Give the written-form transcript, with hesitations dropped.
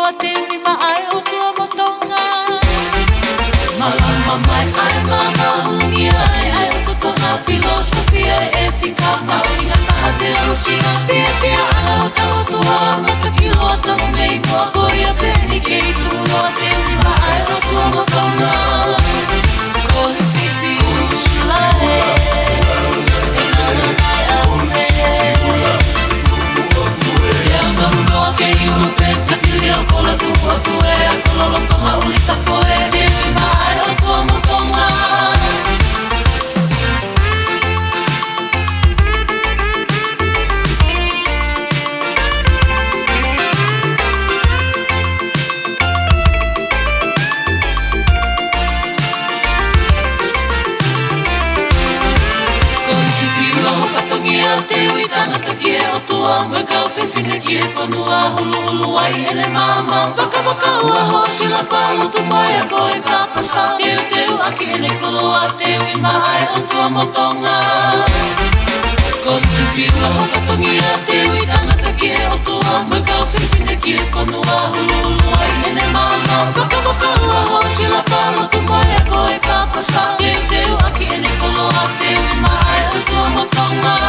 loa te ui ai o tua motonga. Malama mai ai mama ungi ai o tutonga filosofia e fika mauinga taha te alusinga fia fia ana o tau tua mata ki loa tamu mei mua koria te ni kei tu loa te ui ai o tua motonga. Konsipi ushulae e nana mai ase e angamu noa ke iunu pe takiri au kola tu otu e a kola lokonga ulita foe te ui ai o tua motonga. Te ui tanaka ki e otua Mai kau whewhine ki e whanua Hulu hulu ai ele mama Waka waka ua hosi la palo tu mai a koe ka pasa Teu teu aki ene koloa Te ui mai o tua motonga Konsi piula ho whatongia Te ui tanaka ki e otua Mai kau whewhine ki e whanua Hulu hulu ai ene mama Waka waka ua hosi la palo tu mai a koe ka pasa Teu teu aki ene koloa Te ui mai o tua motonga